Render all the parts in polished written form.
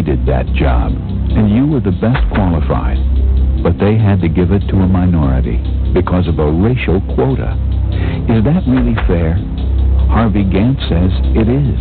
needed that job, and you were the best qualified. But they had to give it to a minority because of a racial quota. Is that really fair? Harvey Gantt says it is.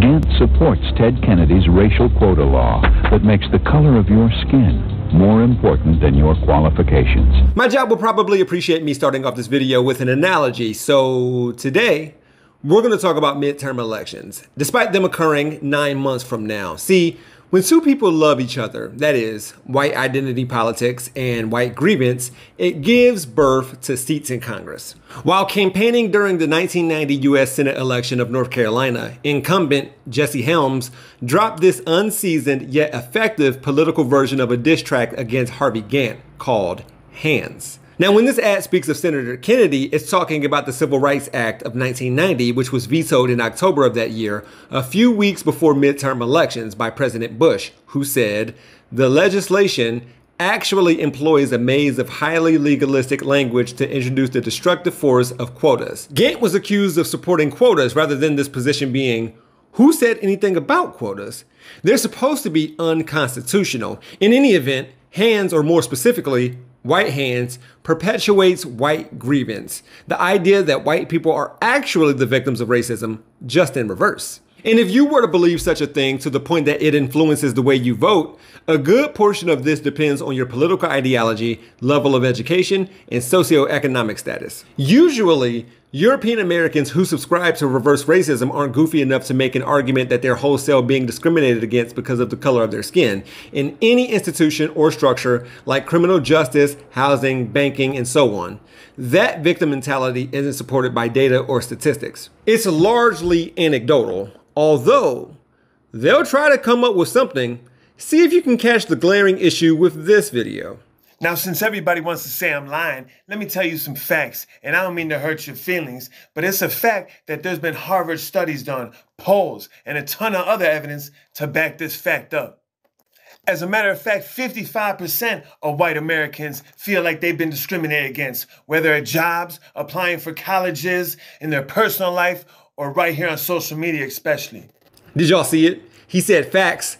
Gantt supports Ted Kennedy's racial quota law that makes the color of your skin more important than your qualifications. My job will probably appreciate me starting off this video with an analogy. So today, we're going to talk about midterm elections, despite them occurring 9 months from now. See, when two people love each other, that is, white identity politics and white grievance, it gives birth to seats in Congress. While campaigning during the 1990 U.S. Senate election of North Carolina, incumbent Jesse Helms dropped this unseasoned yet effective political version of a diss track against Harvey Gantt called Hands. Now, when this ad speaks of Senator Kennedy, it's talking about the Civil Rights Act of 1990, which was vetoed in October of that year, a few weeks before midterm elections by President Bush, who said, "The legislation actually employs a maze of highly legalistic language to introduce the destructive force of quotas." Gantt was accused of supporting quotas rather than this position being, who said anything about quotas? They're supposed to be unconstitutional. In any event, Hands, or more specifically, white hands, perpetuates white grievance. The idea that white people are actually the victims of racism, just in reverse. And if you were to believe such a thing to the point that it influences the way you vote, a good portion of this depends on your political ideology, level of education, and socioeconomic status. Usually, European Americans who subscribe to reverse racism aren't goofy enough to make an argument that they're wholesale being discriminated against because of the color of their skin in any institution or structure like criminal justice, housing, banking, and so on. That victim mentality isn't supported by data or statistics. It's largely anecdotal, although they'll try to come up with something. See if you can catch the glaring issue with this video. Now, since everybody wants to say I'm lying, let me tell you some facts. And I don't mean to hurt your feelings, but it's a fact that there's been Harvard studies done, polls, and a ton of other evidence to back this fact up. As a matter of fact, 55% of white Americans feel like they've been discriminated against, whether at jobs, applying for colleges, in their personal life, or right here on social media especially. Did y'all see it? He said facts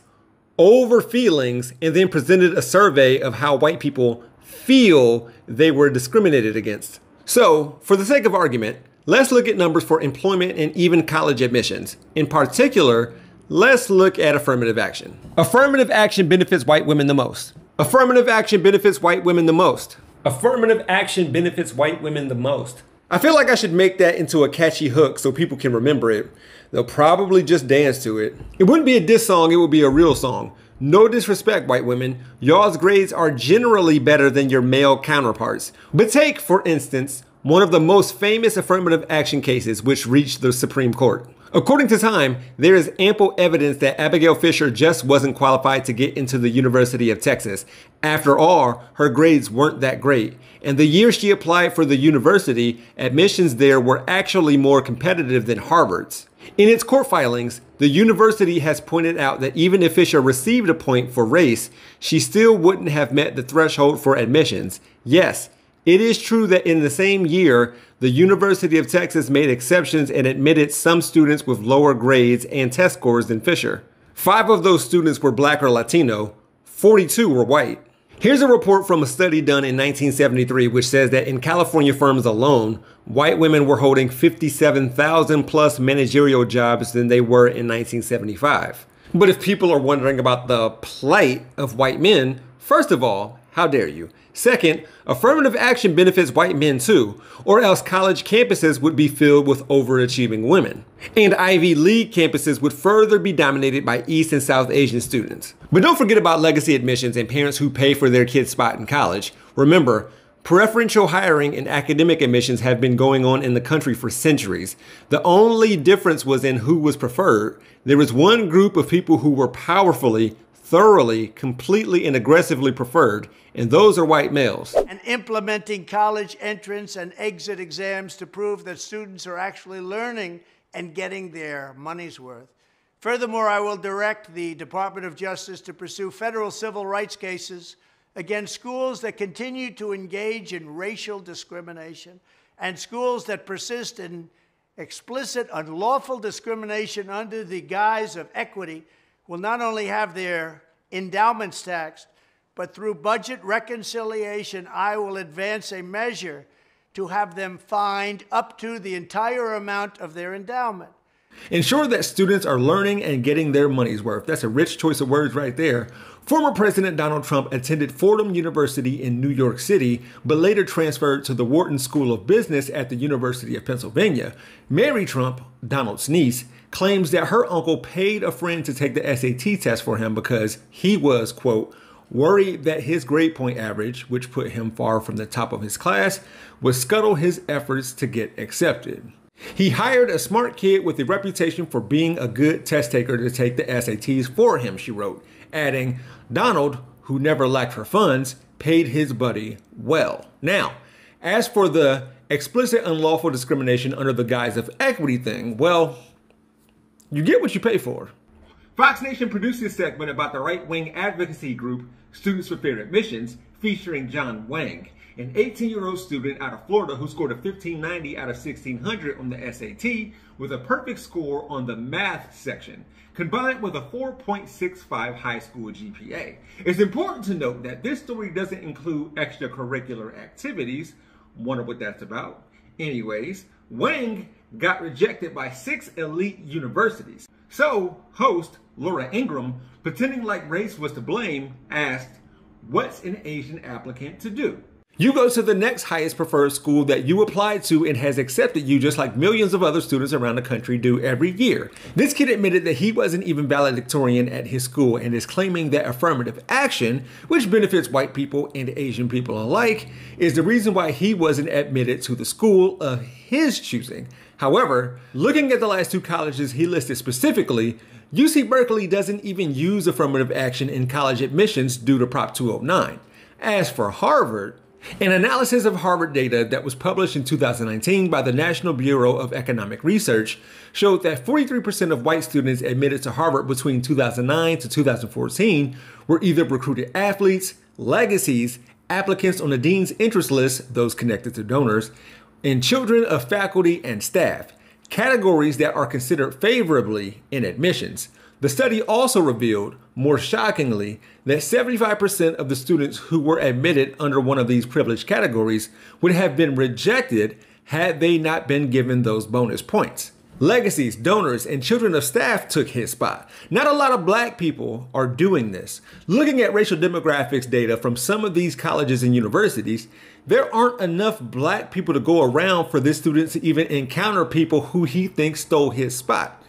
over feelings and then presented a survey of how white people feel they were discriminated against. So, for the sake of argument, let's look at numbers for employment and even college admissions. In particular, let's look at affirmative action. Affirmative action benefits white women the most. Affirmative action benefits white women the most. Affirmative action benefits white women the most. I feel like I should make that into a catchy hook so people can remember it. They'll probably just dance to it. It wouldn't be a diss song, it would be a real song. No disrespect, white women. Y'all's grades are generally better than your male counterparts. But take, for instance, one of the most famous affirmative action cases which reached the Supreme Court. According to Time, there is ample evidence that Abigail Fisher just wasn't qualified to get into the University of Texas. After all, her grades weren't that great. And the year she applied for the university, admissions there were actually more competitive than Harvard's. In its court filings, the university has pointed out that even if Fisher received a point for race, she still wouldn't have met the threshold for admissions. Yes, it is true that in the same year, the University of Texas made exceptions and admitted some students with lower grades and test scores than Fisher. 5 of those students were black or Latino, 42 were white. Here's a report from a study done in 1973, which says that in California firms alone, white women were holding 57,000 plus managerial jobs than they were in 1975. But if people are wondering about the plight of white men, first of all, how dare you? Second, affirmative action benefits white men too, or else college campuses would be filled with overachieving women. And Ivy League campuses would further be dominated by East and South Asian students. But don't forget about legacy admissions and parents who pay for their kids' spot in college. Remember, preferential hiring and academic admissions have been going on in the country for centuries. The only difference was in who was preferred. There was one group of people who were powerfully, thoroughly, completely, and aggressively preferred, and those are white males. And implementing college entrance and exit exams to prove that students are actually learning and getting their money's worth. Furthermore, I will direct the Department of Justice to pursue federal civil rights cases against schools that continue to engage in racial discrimination and schools that persist in explicit, unlawful discrimination under the guise of equity, will not only have their endowments taxed, but through budget reconciliation, I will advance a measure to have them fined up to the entire amount of their endowment. Ensure that students are learning and getting their money's worth. That's a rich choice of words right there. Former President Donald Trump attended Fordham University in New York City, but later transferred to the Wharton School of Business at the University of Pennsylvania. Mary Trump, Donald's niece, claims that her uncle paid a friend to take the SAT test for him because he was, quote, worried that his grade point average, which put him far from the top of his class, would scuttle his efforts to get accepted. He hired a smart kid with a reputation for being a good test taker to take the SATs for him, she wrote, adding, Donald, who never lacked for funds, paid his buddy well. Now, as for the explicit unlawful discrimination under the guise of equity thing, well, you get what you pay for. Fox Nation produced this segment about the right-wing advocacy group Students for Fair Admissions, featuring John Wang, an 18-year-old student out of Florida who scored a 1590 out of 1600 on the SAT with a perfect score on the math section, combined with a 4.65 high school GPA. It's important to note that this story doesn't include extracurricular activities. Wonder what that's about. Anyways, Wang got rejected by 6 elite universities. So, host Laura Ingraham, pretending like race was to blame, asked, what's an Asian applicant to do? You go to the next highest preferred school that you applied to and has accepted you, just like millions of other students around the country do every year. This kid admitted that he wasn't even valedictorian at his school and is claiming that affirmative action, which benefits white people and Asian people alike, is the reason why he wasn't admitted to the school of his choosing. However, looking at the last 2 colleges he listed specifically, UC Berkeley doesn't even use affirmative action in college admissions due to Prop 209. As for Harvard, an analysis of Harvard data that was published in 2019 by the National Bureau of Economic Research showed that 43% of white students admitted to Harvard between 2009 to 2014 were either recruited athletes, legacies, applicants on the dean's interest list, those connected to donors, and children of faculty and staff, categories that are considered favorably in admissions. The study also revealed, more shockingly, that 75% of the students who were admitted under one of these privileged categories would have been rejected had they not been given those bonus points. Legacies, donors, and children of staff took his spot. Not a lot of black people are doing this. Looking at racial demographics data from some of these colleges and universities, there aren't enough black people to go around for this student to even encounter people who he thinks stole his spot.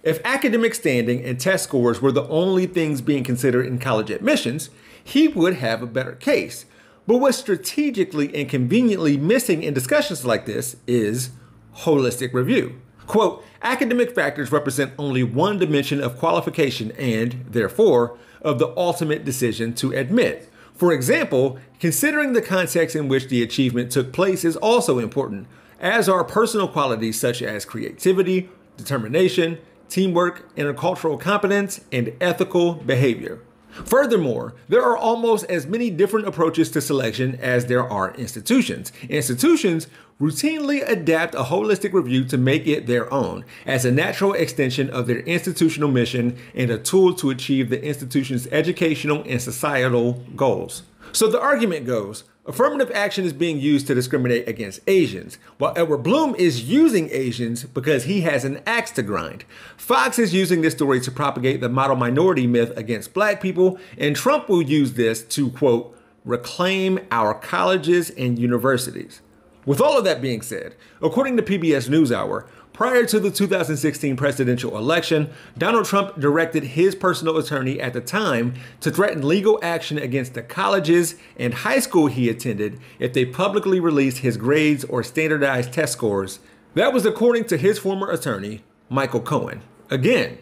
If academic standing and test scores were the only things being considered in college admissions, he would have a better case. But what's strategically and conveniently missing in discussions like this is holistic review. Quote, academic factors represent only one dimension of qualification and, therefore, of the ultimate decision to admit. For example, considering the context in which the achievement took place is also important, as are personal qualities such as creativity, determination, teamwork, intercultural competence, and ethical behavior. Furthermore, there are almost as many different approaches to selection as there are institutions. Institutions routinely adapt a holistic review to make it their own, as a natural extension of their institutional mission and a tool to achieve the institution's educational and societal goals. So the argument goes, affirmative action is being used to discriminate against Asians, while Edward Bloom is using Asians because he has an axe to grind. Fox is using this story to propagate the model minority myth against black people, and Trump will use this to, quote, reclaim our colleges and universities. With all of that being said, according to PBS NewsHour, prior to the 2016 presidential election, Donald Trump directed his personal attorney at the time to threaten legal action against the colleges and high school he attended if they publicly released his grades or standardized test scores. That was according to his former attorney, Michael Cohen. Again,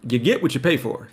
you get what you pay for.